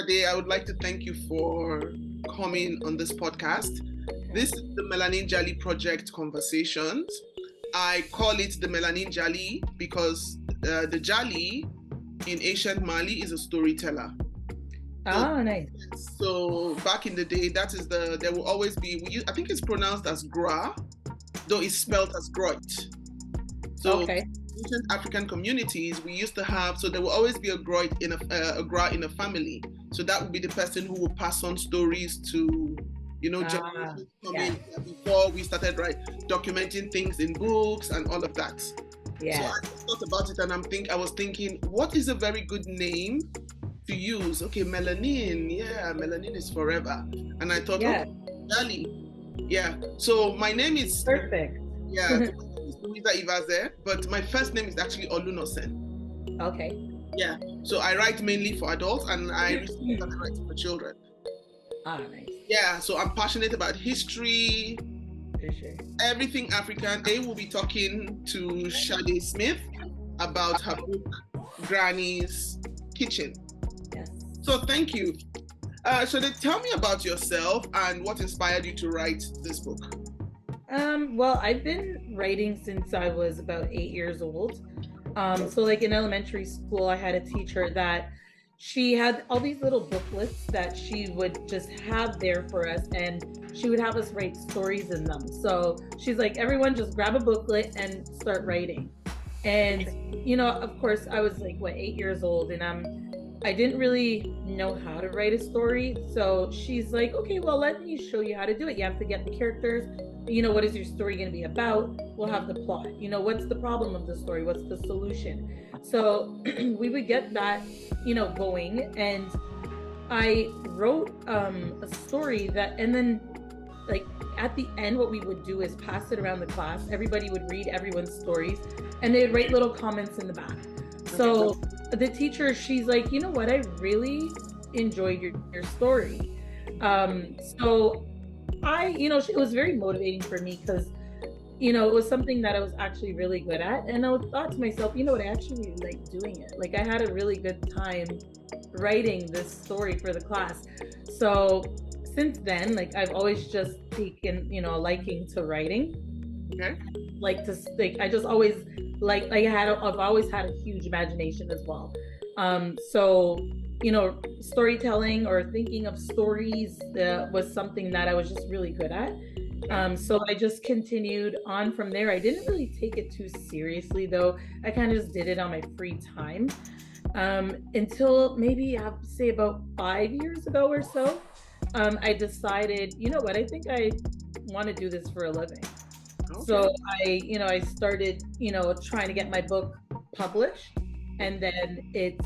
Sade, I would like to thank you for coming on this podcast. This is the Melanin Jali Project Conversations. I call it the Melanin Jali because the Jali in ancient Mali is a storyteller. Oh, nice. So back in the day, there will always be, I think it's pronounced as gra, though it's spelled as groit. So okay. Ancient African communities, we used to have, so there will always be a gra in a family. So that would be the person who will pass on stories to, generations coming before we started documenting things in books and all of that. Yeah. So I thought about it and I was thinking, what is a very good name to use? Okay, melanin. Yeah, melanin is forever. And I thought, Jali. Yeah. So my name is perfect. Yeah. Louisa Ivaze, but my first name is actually Olunosen. Okay. Yeah. So I write mainly for adults and I recently started writing for children. Ah, nice. Yeah. So I'm passionate about history, everything African. They will be talking to Sadé Smith about her book, Granny's Kitchen. Yes. So thank you. So tell me about yourself and what inspired you to write this book. Well, I've been writing since I was about 8 years old. So like in elementary school, I had a teacher that she had all these little booklets that she would just have there for us, and she would have us write stories in them. So she's like, everyone just grab a booklet and start writing. And, of course, I was like, 8 years old, and I didn't really know how to write a story. So she's like, okay, well, let me show you how to do it. You have to get the characters. What is your story going to be about? We'll have the plot. What's the problem of the story? What's the solution? So we would get that, going. And I wrote a story and then like at the end, what we would do is pass it around the class. Everybody would read everyone's stories and they'd write little comments in the back. So the teacher, she's like, you know what? I really enjoyed your story. So it was very motivating for me because, it was something that I was actually really good at. And I thought to myself, I actually really liked doing it. Like I had a really good time writing this story for the class. So since then, like I've always just taken, a liking to writing. Okay. I've always had a huge imagination as well. Storytelling or thinking of stories was something that I was just really good at. So I just continued on from there. I didn't really take it too seriously though. I kind of just did it on my free time until maybe I would say about 5 years ago or so. I decided, I think I want to do this for a living. Okay. So I started, trying to get my book published, and then it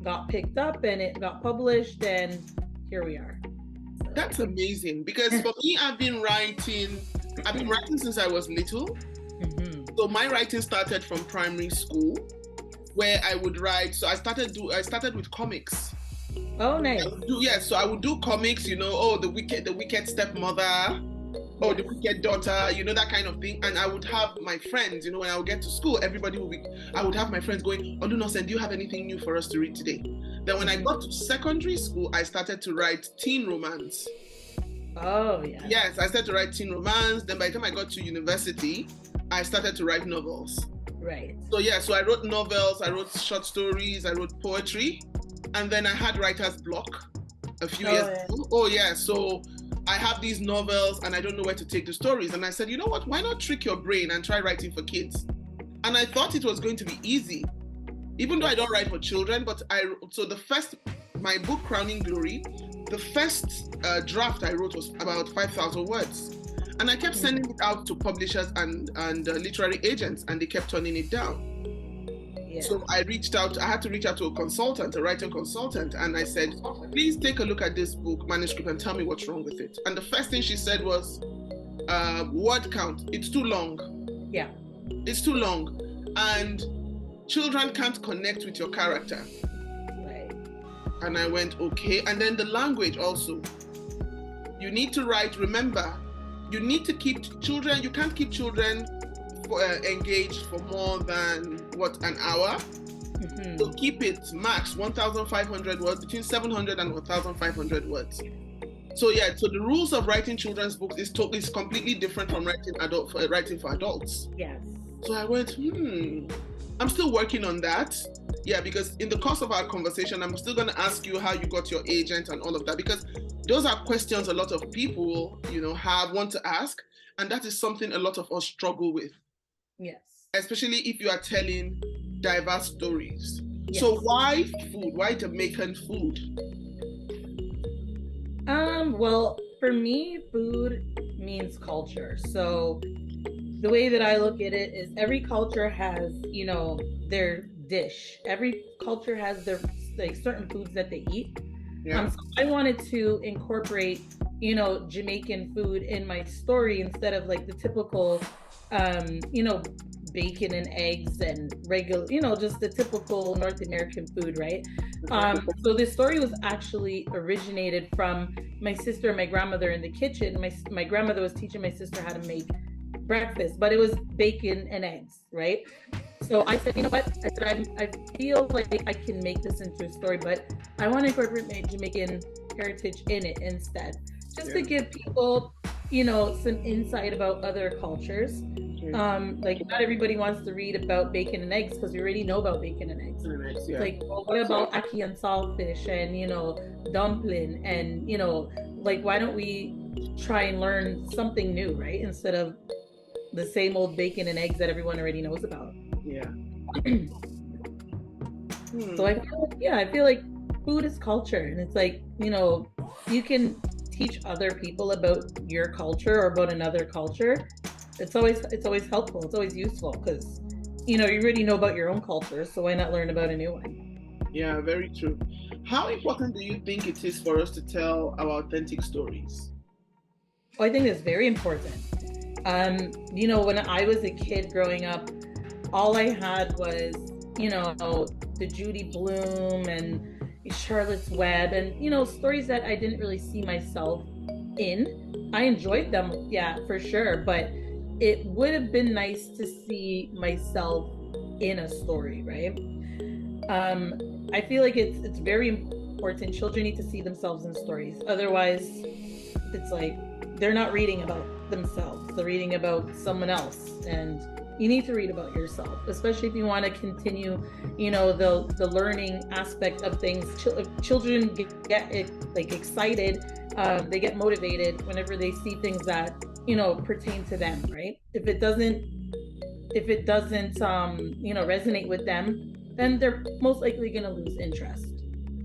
got picked up and it got published, and here we are. So. That's amazing, because for me, I've been writing since I was little. Mm-hmm. So my writing started from primary school, where I would write. So I started with comics. Oh, nice. So I would do comics, the wicked stepmother, or the wicked daughter, that kind of thing. And I would have my friends, when I would get to school, I would have my friends going, Olunosen, do you have anything new for us to read today? Then when I got to secondary school, I started to write teen romance. Oh, yeah. Yes, I started to write teen romance. Then by the time I got to university, I started to write novels. Right. So I wrote novels, I wrote short stories, I wrote poetry. And then I had writer's block a few years ago. Oh, yeah. So I have these novels and I don't know where to take the stories. And I said, you know what? Why not trick your brain and try writing for kids? And I thought it was going to be easy, even though I don't write for children. But my book, Crowning Glory, the first draft I wrote was about 5,000 words. And I kept sending it out to publishers and literary agents, and they kept turning it down. Yeah. So I had to reach out to a writing consultant, and I said, please take a look at this book manuscript and tell me what's wrong with it. And the first thing she said was, word count, it's too long. Yeah. It's too long. And children can't connect with your character. Right. And I went, okay. And then the language also. You need to write, remember, you need to keep children, you can't keep children engaged for more than an hour. So keep it max 1,500 words, between 700 and 1,500 words. So yeah, so the rules of writing children's books is completely different from writing for adults. Yes. So I went, I'm still working on that. Yeah, because in the course of our conversation, I'm still going to ask you how you got your agent and all of that, because those are questions a lot of people, want to ask. And that is something a lot of us struggle with. Yes. Especially if you are telling diverse stories. Yes. So why food? Why Jamaican food? Well, for me, food means culture. So the way that I look at it is every culture has, their dish. Every culture has their certain foods that they eat. Yeah. So I wanted to incorporate, Jamaican food in my story instead of the typical, bacon and eggs and regular, just the typical North American food, right? So this story was actually originated from my sister and my grandmother in the kitchen. My grandmother was teaching my sister how to make breakfast, but it was bacon and eggs, right? So I said, you know what? I said, I feel like I can make this into a story, but I want to incorporate my Jamaican heritage in it instead, just to give people, some insight about other cultures. Not everybody wants to read about bacon and eggs because we already know about bacon and eggs. Yeah. Well, what about ackee and saltfish and dumpling and why don't we try and learn something new, right? Instead of the same old bacon and eggs that everyone already knows about. Yeah. So I feel like food is culture, and it's you can teach other people about your culture or about another culture. It's always helpful. It's always useful because you already know about your own culture, so why not learn about a new one? Yeah, very true. How important do you think it is for us to tell our authentic stories? Oh, I think it's very important. When I was a kid growing up, all I had was, the Judy Blume and Charlotte's Web and, stories that I didn't really see myself in. I enjoyed them, yeah, for sure. But it would have been nice to see myself in a story, right? I feel like it's very important. Children need to see themselves in stories. Otherwise, it's they're not reading about themselves. They're reading about someone else. And you need to read about yourself, especially if you want to continue, the learning aspect of things. Children get excited. They get motivated whenever they see things that, pertain to them, right? If it doesn't, resonate with them, then they're most likely going to lose interest.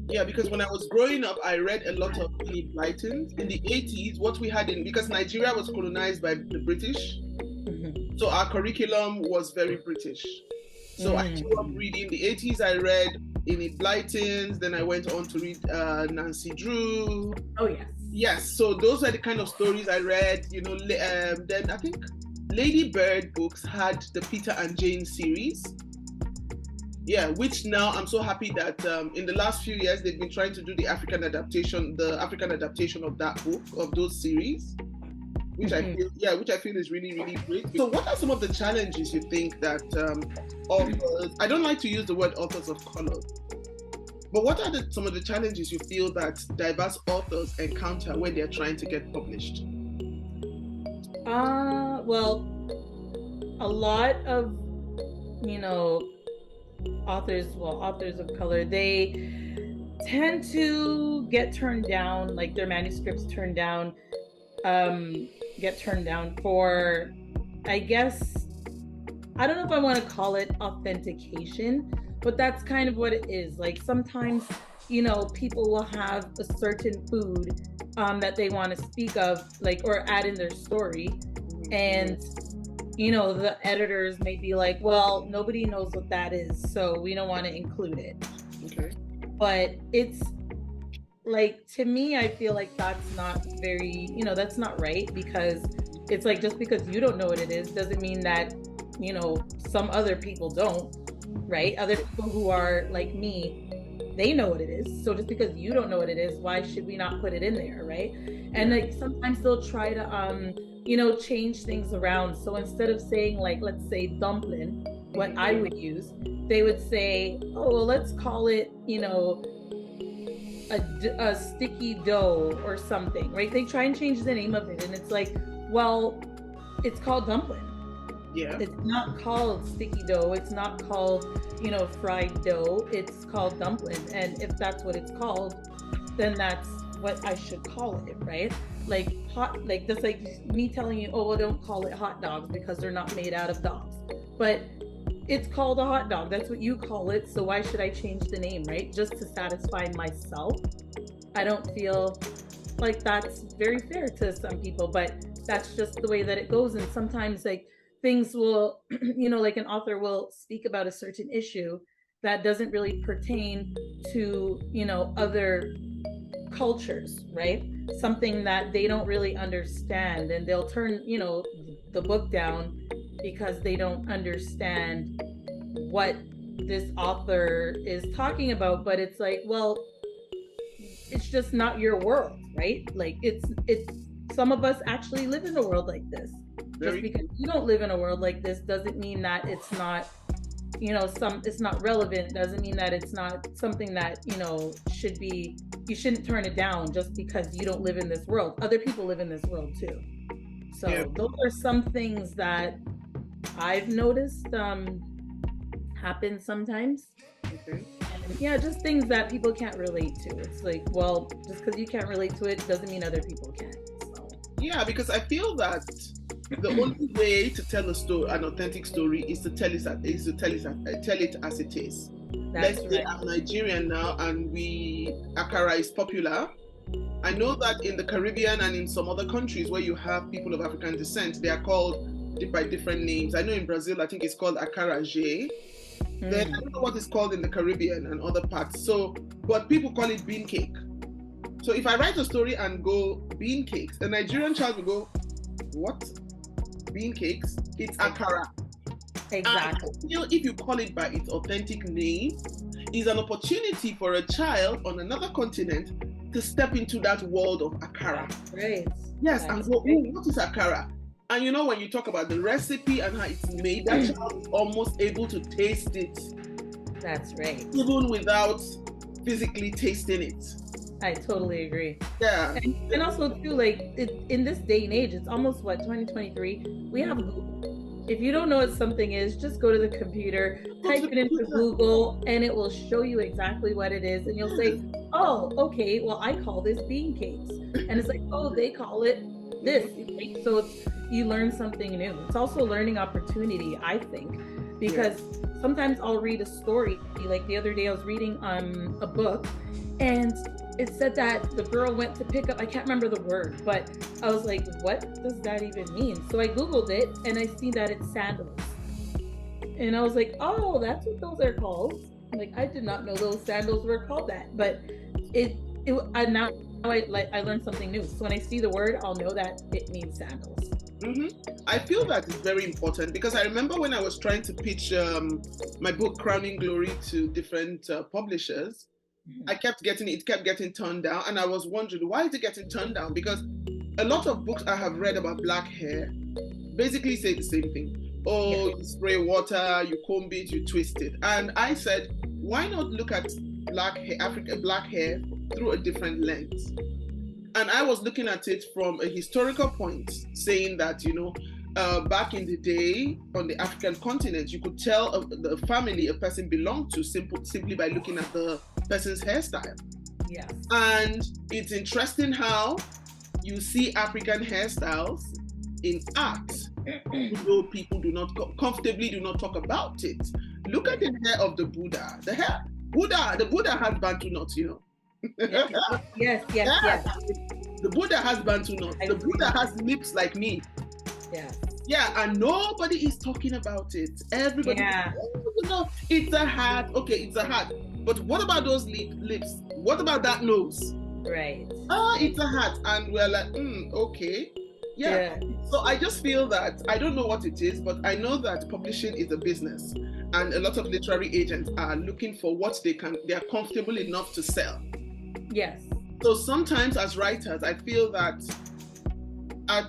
Yeah, because when I was growing up, I read a lot of Enid Blyton. In the 80s, what we had because Nigeria was colonized by the British, so our curriculum was very British. So I grew up reading. The 80s, I read Enid Blyton's, then I went on to read Nancy Drew. Oh, yes. Yes, so those are the kind of stories I read, then I think Lady Bird books had the Peter and Jane series. Yeah, which now I'm so happy that in the last few years they've been trying to do the African adaptation of that book, of those series, which I feel is really, really great. So what are some of the challenges you think that authors, I don't like to use the word authors of color, but what are some of the challenges you feel that diverse authors encounter when they're trying to get published? Well, a lot of, authors of color, they tend to get turned down, their manuscripts get turned down for, I guess, I don't know if I want to call it authentication, but that's kind of what it is. Sometimes, people will have a certain food that they want to speak of, or add in their story. And, the editors may be like, well, nobody knows what that is, so we don't want to include it. Okay. But it's, to me, I feel like that's not very, that's not right, because it's just because you don't know what it is doesn't mean that, some other people don't, right? Other people who are like me, they know what it is. So just because you don't know what it is, why should we not put it in there, right? And sometimes they'll try to change things around. So instead of saying let's say dumpling, what I would use, they would say, oh, well, let's call it, you know, a sticky dough or something, right? They try and change the name of it, and it's like, well, it's called dumpling. Yeah. It's not called sticky dough. It's not called, you know, fried dough. It's called dumpling. And if that's what it's called, then that's what I should call it, right? Like that's like me telling you, oh, well, don't call it hot dogs because they're not made out of dogs. But it's called a hot dog. That's what you call it. So why should I change the name, right? Just to satisfy myself. I don't feel like that's very fair to some people, but that's just the way that it goes. And sometimes like things will, you know, like an author will speak about a certain issue that doesn't really pertain to, you know, other cultures, right? Something that they don't really understand, and they'll turn, you know, the book down because they don't understand what this author is talking about. But it's like, well, it's just not your world, right? Like it's some of us actually live in a world like this. Just because you don't live in a world like this doesn't mean that it's not, you know, it's not relevant. Doesn't mean that it's not something that, you know, should be, you shouldn't turn it down just because you don't live in this world. Other people live in this world too. So those are some things that I've noticed happen sometimes. Okay. And yeah, just things that people can't relate to. It's like, well, just because you can't relate to it doesn't mean other people can. So. Yeah, because I feel that the only way to tell a story, an authentic story, is to tell it as it is. Let's say I'm Nigerian now, and akara is popular. I know that in the Caribbean and in some other countries where you have people of African descent, they are called by different names. I know in Brazil, I think it's called akara J. Then I don't know what it's called in the Caribbean and other parts. So, but people call it bean cake. So if I write a story and go bean cakes, a Nigerian child will go, what? Bean cakes? It's akara. Exactly. And I feel if you call it by its authentic name, is an opportunity for a child on another continent to step into that world of akara. Right. Yes, and go, oh, what is akara? And you know, when you talk about the recipe and how it's made, that child is almost able to taste it. That's right. Even without physically tasting it. I totally agree. Yeah. And also too, like in this day and age, it's almost 2023. We have Google. If you don't know what something is, just go to the computer, type it into Google, and it will show you exactly what it is. And you'll say, oh, okay, well, I call this bean cakes. And it's like, oh, they call it this. So you learn something new. It's also a learning opportunity, I think, because sometimes I'll read a story. Like the other day I was reading a book, and it said that the girl went to pick up, I can't remember the word, but I was like, what does that even mean? So I Googled it, and I see that it's sandals. And I was like, oh, that's what those are called. Like, I did not know those sandals were called that, but now I learned something new. So when I see the word, I'll know that it means sandals. I feel that is very important, because I remember when I was trying to pitch my book Crowning Glory to different publishers, it kept getting turned down, and I was wondering, why is it getting turned down? Because a lot of books I have read about black hair basically say the same thing. Oh, you spray water, you comb it, you twist it. And I said, why not look at black hair through a different lens? And I was looking at it from a historical point, saying that, you know, back in the day on the African continent, you could tell the family a person belonged to simply by looking at the person's hairstyle. Yes. And it's interesting how you see African hairstyles in art, though people do not talk about it. Look at the hair of the Buddha. The Buddha has Bantu knots, you know. Yes. The Buddha has Bantu knots. The Buddha has lips like me. Yeah, and nobody is talking about it. Everybody, you know, it's a hat. Okay, it's a hat. But what about those lips? What about that nose? Right. It's a hat. And we're like, okay. Yeah. So I just feel that, I don't know what it is, but I know that publishing is a business. And a lot of literary agents are looking for what they are comfortable enough to sell. Yes. So sometimes as writers, I feel that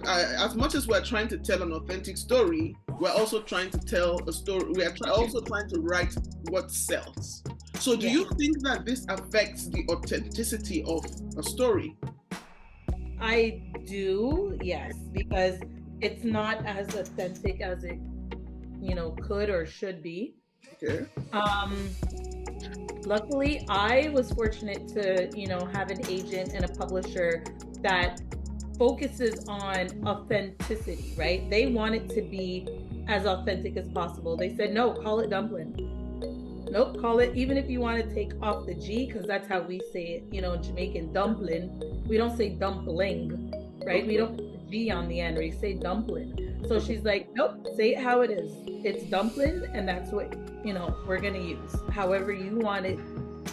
as much as we're trying to tell an authentic story, we're also trying to tell a story. We are also trying to write what sells. So do you think that this affects the authenticity of a story? I do, yes, because it's not as authentic as it, could or should be. Okay. Luckily, I was fortunate to, have an agent and a publisher that focuses on authenticity, right? They want it to be as authentic as possible. They said, no, call it dumpling. Nope, call it, even if you want to take off the G, because that's how we say it, in Jamaican, dumpling. We don't say dumpling, right? We don't put the G on the end, we say dumpling. So she's like, nope, say it how it is. It's dumpling, and that's what, we're going to use. However you want it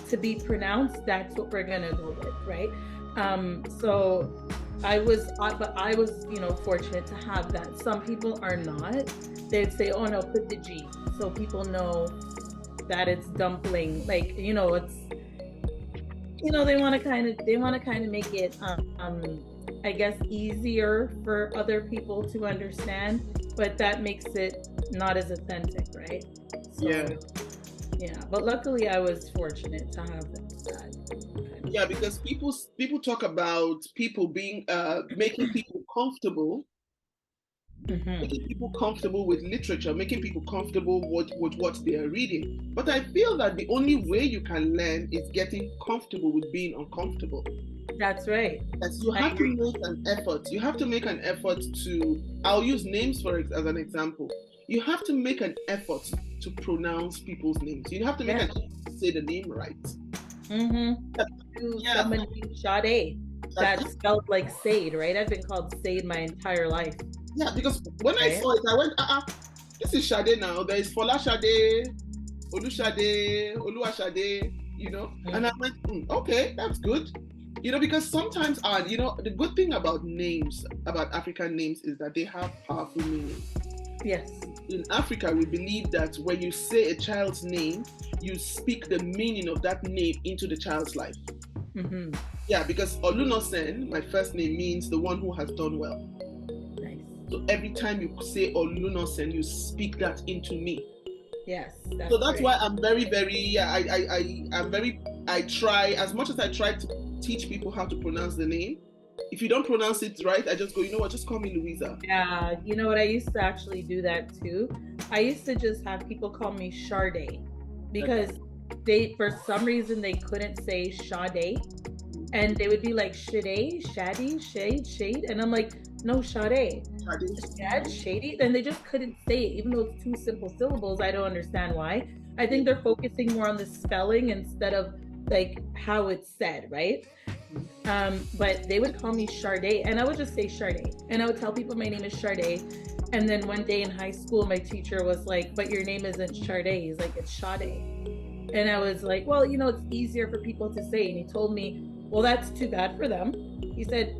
to be pronounced, that's what we're going to go with, right? So I was, fortunate to have that. Some people are not. They'd say, oh no, put the G, so people know that it's dumpling. Like, it's, they want to kind of make it, I guess, easier for other people to understand, but that makes it not as authentic, right? So, yeah. But luckily, I was fortunate to have that. Yeah, because people talk about people being making people comfortable. Making people comfortable with literature, making people comfortable with what they are reading. But I feel that the only way you can learn is getting comfortable with being uncomfortable. That's right. You have to make an effort. You have to make an effort to, I'll use names as an example. You have to make an effort to pronounce people's names. You have to make an effort to say the name right. Someone named Sade, that's spelled like Sade, right? I've been called Sade my entire life. Yeah, because when I saw it, I went, this is Sade now. There is Fola Sade, Olu Sade, Olua Sade, and I went, okay, that's good. Because sometimes, the good thing about names, about African names, is that they have powerful meaning. Yes. In Africa, we believe that when you say a child's name, you speak the meaning of that name into the child's life. Yeah, because Olunosen, my first name, means the one who has done well. So every time you say Olunosen, you speak that into me. Yes. That's why I'm very, very, I try, as much as I try to teach people how to pronounce the name, if you don't pronounce it right, I just go, just call me Louisa. Yeah, you know what, I used to actually do that too. I used to just have people call me Sade, because they, for some reason, they couldn't say Sade, and they would be like, Shade, Shade, and I'm like, no, Sade. Shady. And they just couldn't say it, even though it's two simple syllables. I don't understand why. I think they're focusing more on the spelling instead of like how it's said, right? But they would call me Sade, and I would just say Sade, and I would tell people my name is Sade. And then one day in high school, my teacher was like, but your name isn't Sade. He's like, it's Sade. And I was like, well, it's easier for people to say. And he told me, well, that's too bad for them. He said,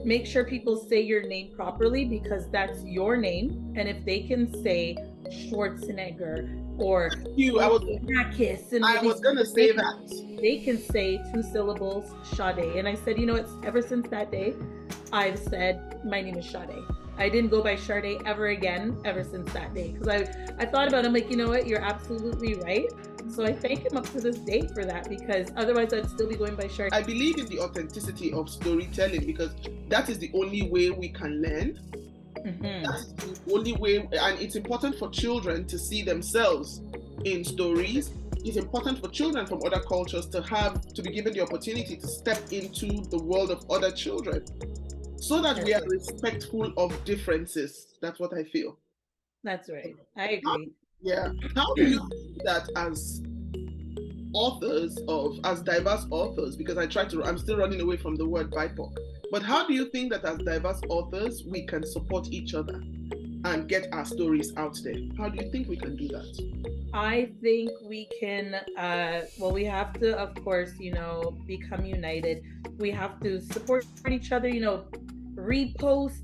make sure people say your name properly, because that's your name. And if they can say Schwarzenegger or Marcus, and I was going to say that. They can say two syllables, Sade. And I said, it's ever since that day, I've said, my name is Sade. I didn't go by Sade ever again, ever since that day. Because I thought about it, I'm like, you know what, you're absolutely right. So I thank him up to this day for that, because otherwise I'd still be going by Sade. I believe in the authenticity of storytelling, because that is the only way we can learn. That's the only way, and it's important for children to see themselves in stories. It's important for children from other cultures to be given the opportunity to step into the world of other children, so that we are respectful of differences. That's what I feel. That's right. I agree. How do you think that as diverse authors, because I'm still running away from the word BIPOC, but how do you think that as diverse authors, we can support each other and get our stories out there? How do you think we can do that? I think we can, we have to, of course, become united. We have to support each other, repost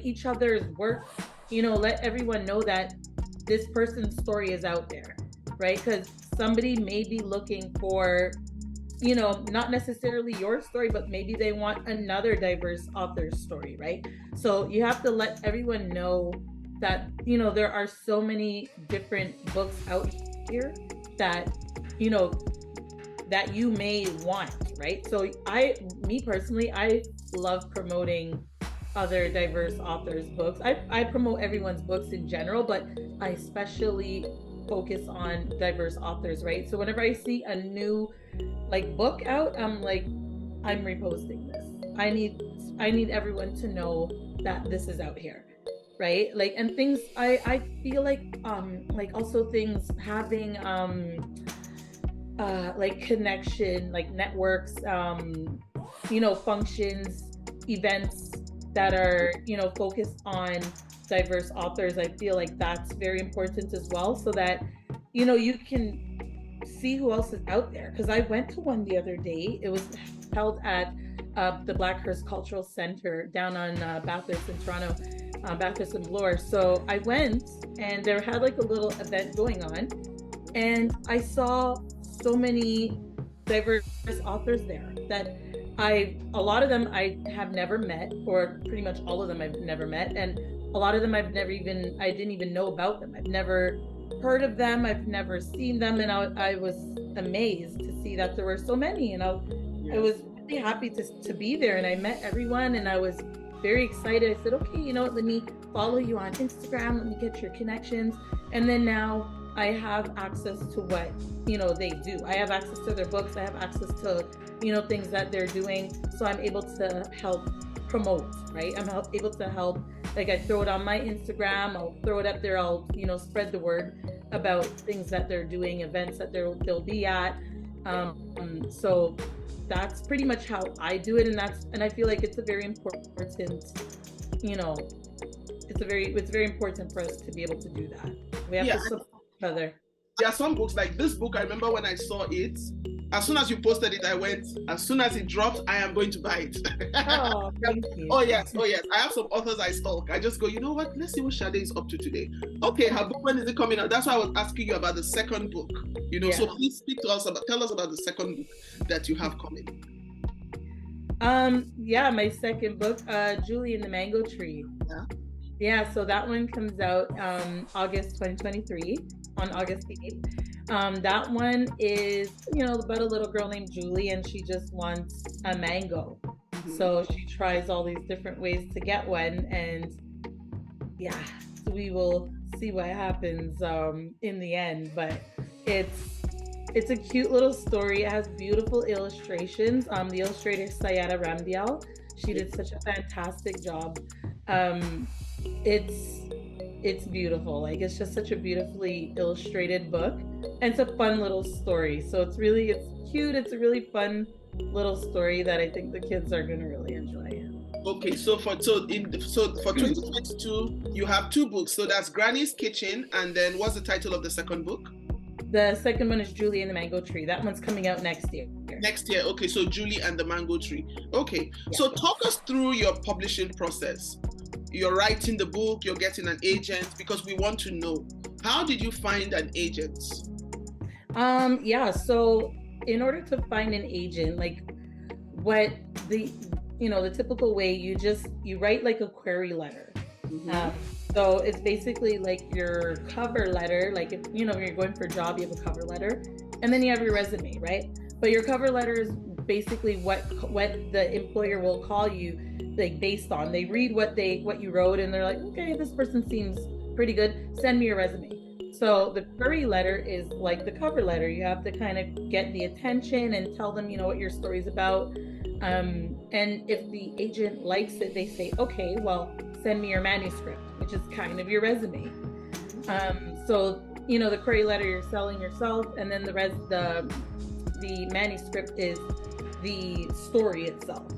each other's work, let everyone know that this person's story is out there, right? Because somebody may be looking for you know, not necessarily your story, but maybe they want another diverse author's story, right? So you have to let everyone know that, you know, there are so many different books out here that, you know, that you may want, right? So me personally, I love promoting other diverse authors' books. I promote everyone's books in general, but I especially focus on diverse authors, right? So whenever I see a new like book out, I'm like, I'm reposting this. I need everyone to know that this is out here, right? Like, and things I feel like also things having like connection, like networks, you know, functions, events that are, you know, focused on diverse authors. I feel like that's very important as well, so that, you know, you can see who else is out there. Because I went to one the other day. It was held at the Blackhurst Cultural Center down on Bathurst in Toronto, Bathurst and Bloor. So I went, and there had like a little event going on, and I saw so many diverse authors there that a lot of them I have never met, or pretty much all of them I've never met, and a lot of them I didn't even know about them. I've never heard of them, I've never seen them, and I was amazed to see that there were so many, and I was really happy to be there, and I met everyone, and I was very excited. I said, okay, you know what, let me follow you on Instagram, let me get your connections, and then now I have access to what, you know, they do. I have access to their books. I have access to, you know, things that they're doing. So I'm able to help promote, right? I'm able to help. Like, I throw it on my Instagram. I'll throw it up there. I'll, you know, spread the word about things that they're doing, events that they'll be at. So that's pretty much how I do it. And I feel like it's a very important, you know, it's very important for us to be able to do that. We have to support other. There are some books, like this book, I remember when I saw it, as soon as you posted it, I went, as soon as it dropped, I am going to buy it. Oh, thank you. Oh yes. I have some authors I stalk. I just go, you know what, let's see what Sade is up to today. Okay, her book, when is it coming out? That's why I was asking you about the second book, you know. So please tell us about the second book that you have coming. My second book, Julie and the Mango Tree. Yeah, so that one comes out August 2023, on August 8th. That one is, you know, about a little girl named Julie, and she just wants a mango. So she tries all these different ways to get one, and so we will see what happens in the end. But it's a cute little story. It has beautiful illustrations. The illustrator Sayada Ramdial, she did such a fantastic job. It's beautiful. Like, it's just such a beautifully illustrated book, and it's a fun little story. So it's cute. It's a really fun little story that I think the kids are going to really enjoy. Okay, so for 2022 you have two books. So that's Granny's Kitchen, and then what's the title of the second book? The second one is Julie and the Mango Tree. That one's coming out next year. Next year. Okay, so Julie and the Mango Tree. Okay, so talk us through your publishing process. You're writing the book, you're getting an agent, because we want to know, how did you find an agent? So in order to find an agent, like what the typical way, you write like a query letter. So it's basically like your cover letter. Like, if you're going for a job, you have a cover letter, and then you have your resume, right? But your cover letter is basically what the employer will call you, like, based on. They read what you wrote, and they're like, okay, this person seems pretty good, send me your resume. So the query letter is like the cover letter. You have to kind of get the attention and tell them, what your story's about. And if the agent likes it, they say, okay, well, send me your manuscript, which is kind of your resume. So the query letter, you're selling yourself, and then the manuscript is the story itself.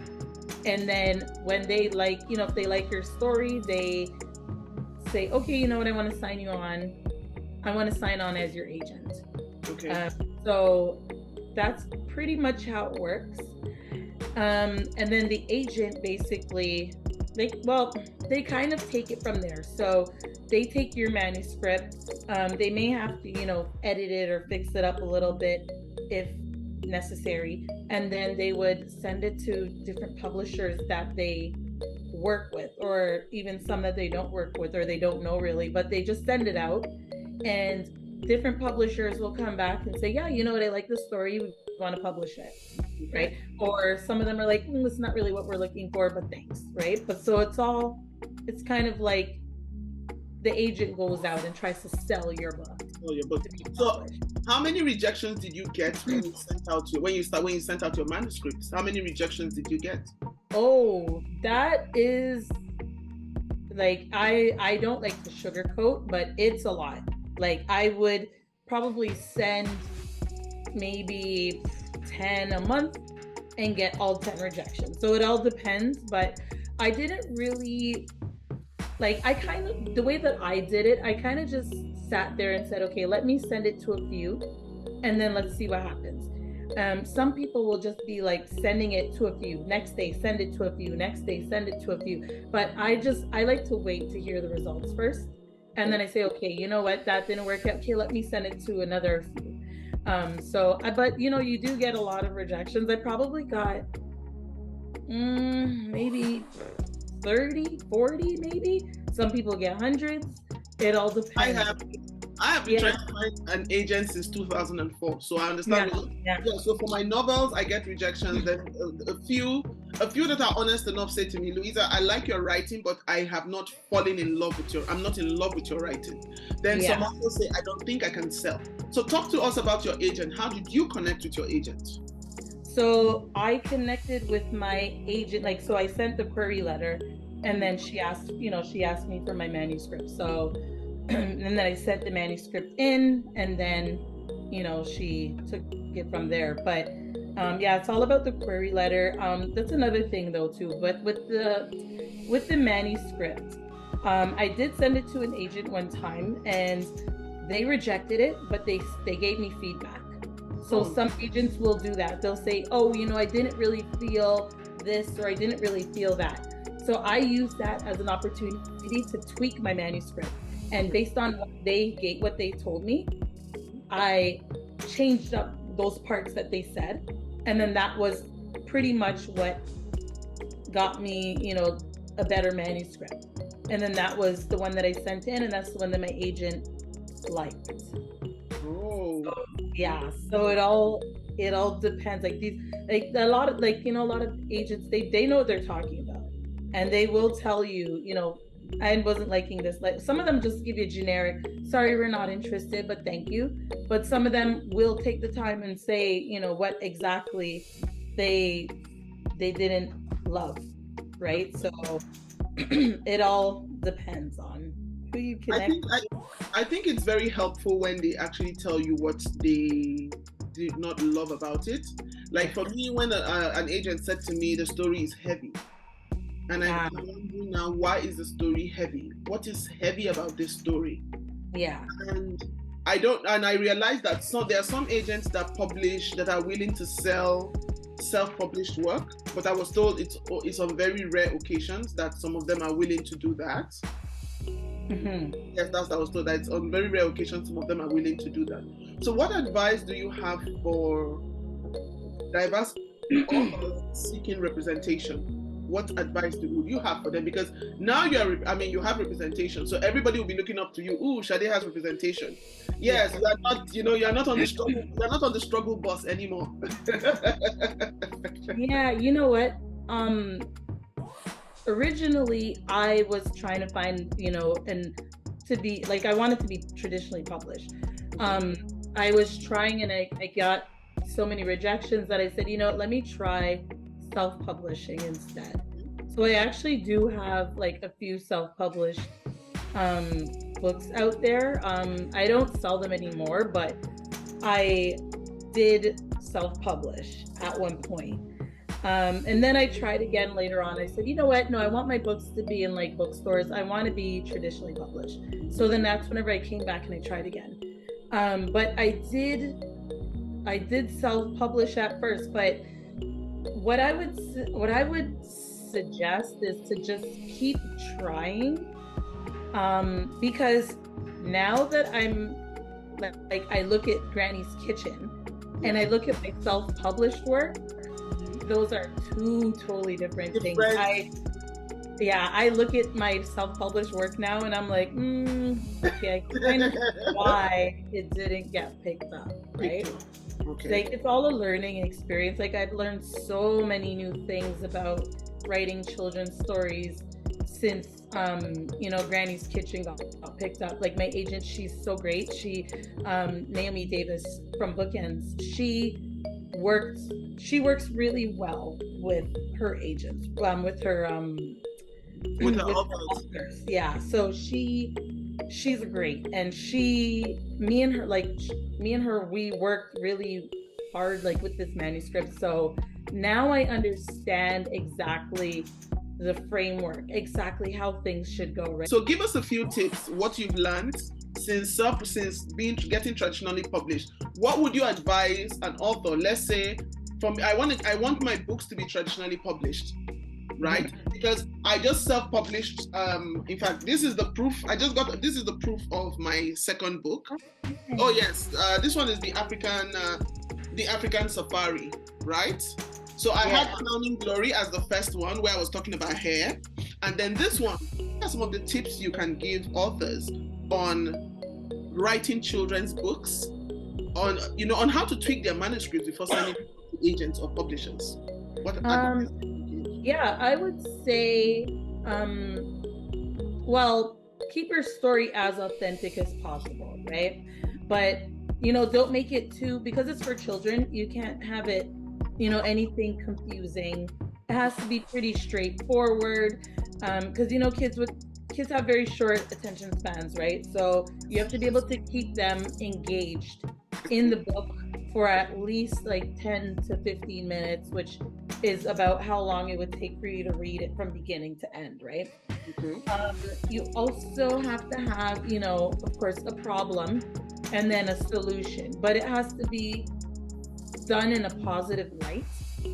And then when they like, if they like your story, they say, okay, you know what, I want to sign you on. I want to sign on as your agent. Okay. So that's pretty much how it works. And then the agent basically, they kind of take it from there. So they take your manuscript. They may have to, edit it or fix it up a little bit if necessary, and then they would send it to different publishers that they work with, or even some that they don't work with or they don't know really, but they just send it out, and different publishers will come back and say, yeah, you know what, I like this story, we want to publish it, right? Or some of them are like, it's not really what we're looking for, but thanks, right? But so it's kind of like the agent goes out and tries to sell your book. So how many rejections did you get when you sent out your manuscripts? How many rejections did you get? Oh, that is like, I don't like to sugarcoat, but it's a lot. Like, I would probably send maybe 10 a month and get all 10 rejections. So it all depends, but I didn't really, like, the way that I did it, I kind of just sat there and said, okay, let me send it to a few and then let's see what happens. Some people will just be like sending it to a few, next day send it to a few, next day send it to a few, but I like to wait to hear the results first, and then I say, okay, you know what, that didn't work out, okay, let me send it to another few. But you know, you do get a lot of rejections. I probably got maybe 30, 40 maybe. Some people get hundreds. It all depends. I have been trying to find an agent since 2004, so I understand. So for my novels, I get rejections. Then a few that are honest enough say to me, Louisa, I like your writing, but I have not fallen in love with I'm not in love with your writing. Then some others say, I don't think I can sell. So talk to us about your agent. How did you connect with your agent? So I connected with my agent, like, so I sent the query letter, and then she asked me for my manuscript. So and then I sent the manuscript in, and then, you know, she took it from there. But it's all about the query letter. That's another thing though too. But with the manuscript, I did send it to an agent one time, and they rejected it, but they gave me feedback. So some agents will do that. They'll say, oh, you know, I didn't really feel this, or I didn't really feel that. So I use that as an opportunity to tweak my manuscript. And based on what they told me, I changed up those parts that they said. And then that was pretty much what got me, you know, a better manuscript. And then that was the one that I sent in, and that's the one that my agent liked. Oh. So, yeah. So it all depends. Like a lot of agents, they know what they're talking about. And they will tell you, you know, I wasn't liking this. Like, some of them just give you a generic, sorry, we're not interested, but thank you. But some of them will take the time and say, you know, what exactly they didn't love, right? So it all depends on who you connect with. I think it's very helpful when they actually tell you what they did not love about it. Like for me, when an agent said to me, the story is heavy. And I'm wondering now, why is the story heavy? What is heavy about this story? Yeah. And I realized that there are some agents that are willing to sell self-published work, but I was told it's on very rare occasions that some of them are willing to do that. Mm-hmm. Yes, that's what I was told, that it's on very rare occasions some of them are willing to do that. So what advice do you have for diverse authors seeking representation? What advice would you have for them? Because now you have representation, so everybody will be looking up to you. Ooh, Sade has representation. Yes, you're not on the struggle bus anymore. Yeah, you know what? Originally I was trying to find, you know, and to be like, I wanted to be traditionally published. I was trying, and I got so many rejections that I said, you know, let me try self-publishing instead. So I actually do have like a few self-published books out there. I don't sell them anymore, but I did self-publish at one point. And then I tried again later on. I said, you know what? No, I want my books to be in like bookstores. I want to be traditionally published. So then that's whenever I came back and I tried again. But I did self-publish at first, but what I would suggest is to just keep trying, because now that I'm like, I look at Granny's Kitchen, and I look at my self-published work, those are two totally different things. I look at my self-published work now and I'm like, okay, I kind of see why it didn't get picked up, right? Okay. Like, it's all a learning experience. Like, I've learned so many new things about writing children's stories since Granny's Kitchen got picked up. Like, my agent, she's so great. She Naomi Davis from Bookends, she works really well with her agents, with her authors. Yeah, so she's great, and me and her, we worked really hard, like, with this manuscript. So now I understand exactly the framework, exactly how things should go, right? So give us a few tips, what you've learned since getting traditionally published. What would you advise an author? Let's say I want my books to be traditionally published, right? Because I just self-published. In fact, this is the proof. This is the proof of my second book. Oh yes, this one is the African Safari, right? So I had Crowning Glory as the first one, where I was talking about hair, and then this one. That's some of the tips you can give authors on writing children's books, on how to tweak their manuscripts before sending to agents or publishers. What advice would you give? Yeah, I would say, keep your story as authentic as possible, right? But, don't make it because it's for children, you can't have it, anything confusing. It has to be pretty straightforward, because, kids have very short attention spans, right? So you have to be able to keep them engaged in the book for at least like 10 to 15 minutes, which is about how long it would take for you to read it from beginning to end, right? You also have to have, of course, a problem and then a solution, but it has to be done in a positive light.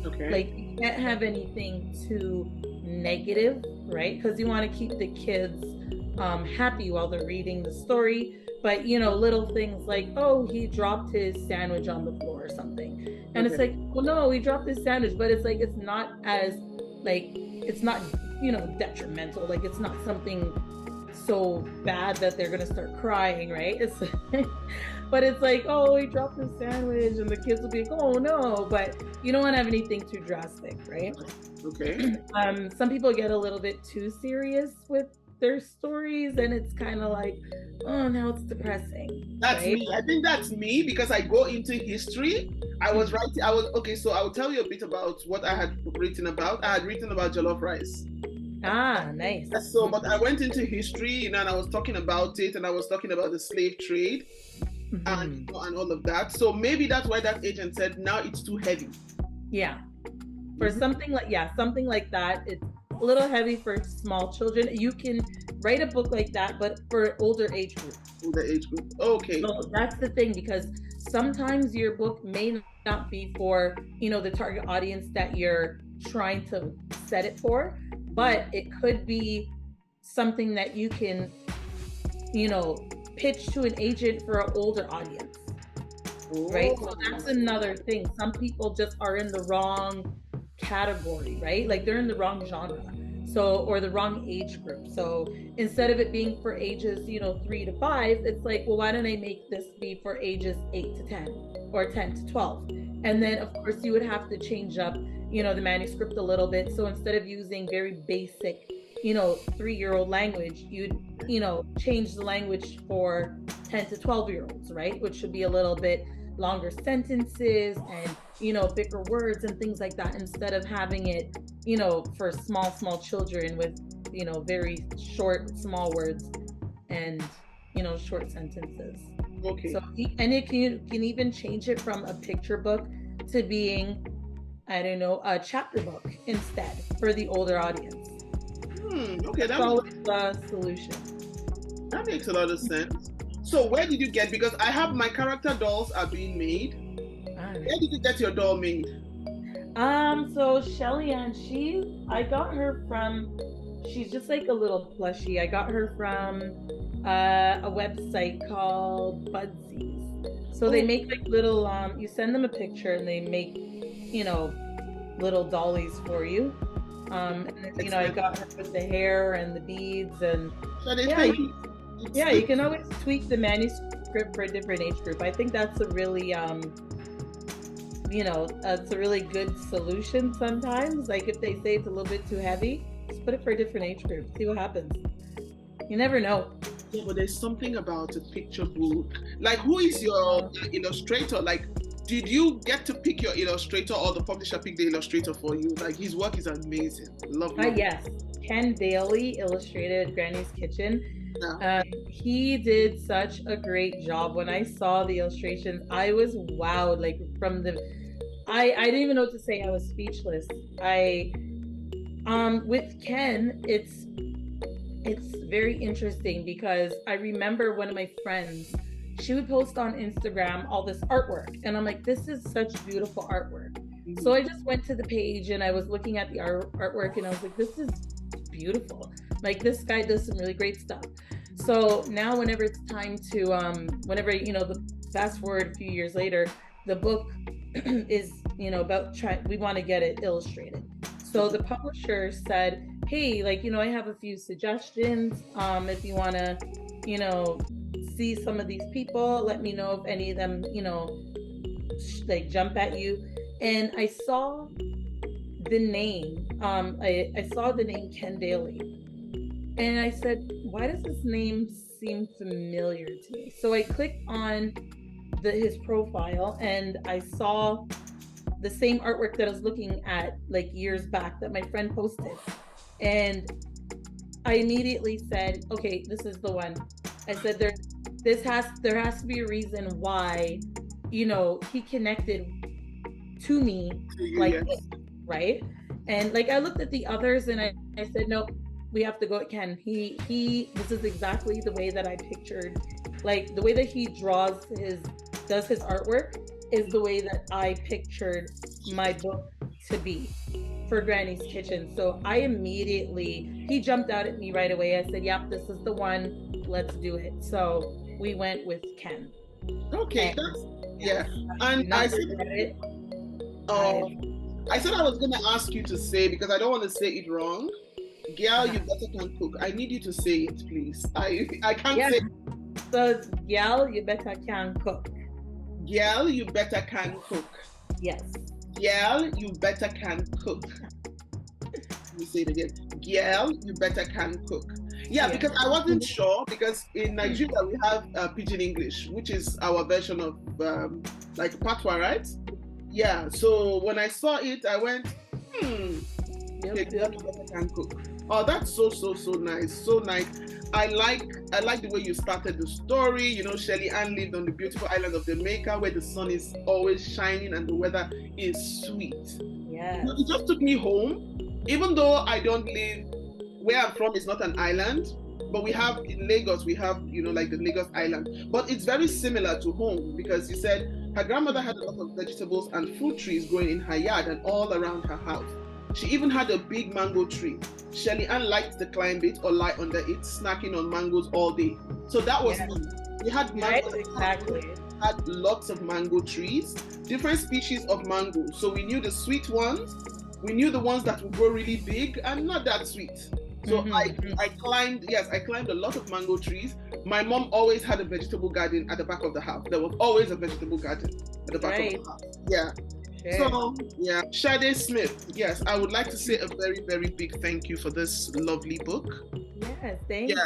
Okay. Like, you can't have anything too negative, right? Because you want to keep the kids happy while they're reading the story. But, little things like, oh, he dropped his sandwich on the floor or something. And it's like, well, no, he dropped his sandwich, but it's like, it's not as, like, it's not, detrimental. Like, it's not something so bad that they're going to start crying, right? But it's like, oh, he dropped his sandwich, and the kids will be like, oh, no. But you don't want to have anything too drastic, right? Okay. Some people get a little bit too serious with their stories, and it's kind of like, oh, now it's depressing. That's right? me. I think that's me, because I go into history. So I will tell you a bit about what I had written about. I had written about jollof rice. Ah, nice. So, but I went into history, and I was talking about it, and I was talking about the slave trade, and all of that. So maybe that's why that agent said, now it's too heavy. Yeah. For something like that, it's a little heavy for small children. You can write a book like that, but for older age group. Okay. So that's the thing, because sometimes your book may not be for, the target audience that you're trying to set it for, but it could be something that you can, pitch to an agent for an older audience. Right? So that's another thing. Some people just are in the wrong category, right? Like, they're in the wrong genre, or the wrong age group. So instead of it being for ages 3 to 5, it's like, well, why don't I make this be for ages 8 to 10 or 10 to 12? And then of course you would have to change up the manuscript a little bit. So instead of using very basic 3-year-old language, you'd change the language for 10 to 12-year-olds, right? Which should be a little bit longer sentences and bigger words and things like that, instead of having it for small children with very short small words and short sentences. Okay. So and you can even change it from a picture book to being, I don't know, a chapter book instead for the older audience. Okay, that's always the solution. That makes a lot of sense. So where did you get, because I have my character dolls are being made. Where did you get your doll made? So Shelly Ann, I got her from, she's just like a little plushie. I got her from a website called Budsies. So they make like little, you send them a picture and they make, you know, little dollies for you. And you know, I got her with the hair and the beads, and you can always tweak the manuscript for a different age group. I think that's a really, you know, it's a really good solution sometimes. Like if they say it's a little bit too heavy, just put it for a different age group. See what happens. You never know. Yeah, but there's something about a picture book. Like, who is your illustrator? Like, did you get to pick your illustrator, or the publisher picked the illustrator for you? Like, his work is amazing. Love it. Yes. Ken Daley illustrated Granny's Kitchen. Yeah. He did such a great job. When I saw the illustrations, I was wowed. Like from the, I didn't even know what to say. I was speechless. With Ken, it's very interesting because I remember one of my friends, she would post on Instagram all this artwork, and I'm like, this is such beautiful artwork. Mm-hmm. So I just went to the page and I was looking at the artwork, and I was like, this is beautiful. Like, this guy does some really great stuff. So now whenever it's time to, the fast forward a few years later, the book is, we want to get it illustrated. So the publisher said, hey, I have a few suggestions. If you want to, see some of these people, let me know if any of them, jump at you. And I saw the name, I saw the name Ken Daley. And I said, why does this name seem familiar to me? So I clicked on his profile, and I saw the same artwork that I was looking at years back that my friend posted. And I immediately said, okay, this is the one. I said, there has to be a reason why, he connected to me this, right? And I looked at the others, and I said, nope, we have to go at Ken. This is exactly the way that I pictured, the way that he does his artwork is the way that I pictured my book to be for Granny's Kitchen. So he jumped out at me right away. I said, yep, this is the one, let's do it. So we went with Ken. Okay, and I said I was going to ask you to say, because I don't want to say it wrong, Girl, you better can cook. I need you to say it, please. I can't say it. So it's Girl, you better can cook. Girl, you better can cook. Yes. Girl, you better can cook. Let me say it again. Girl, you better can cook. Yeah, because I wasn't sure, because in Nigeria we have Pidgin English, which is our version of Patois, right? Yeah, so when I saw it, I went, Yep. You better can cook. Oh, that's so nice. So nice. I like the way you started the story. Shelly Ann lived on the beautiful island of Jamaica, where the sun is always shining and the weather is sweet. Yeah. It just took me home, even though I don't live where I'm from. It's not an island, but we have in Lagos. We have the Lagos Island, but it's very similar to home, because you said her grandmother had a lot of vegetables and fruit trees growing in her yard and all around her house. She even had a big mango tree. Shelly Ann liked to climb it or lie under it, snacking on mangoes all day. So that was me. We had mangoes. Right, exactly. Had lots of mango trees, different species of mango. So we knew the sweet ones. We knew the ones that would grow really big and not that sweet. So I climbed a lot of mango trees. My mom always had a vegetable garden at the back of the house. There was always a vegetable garden at the back of the house. Yeah. So, Sadé Smith, yes, I would like to say a very, very big thank you for this lovely book. Yes, thank you.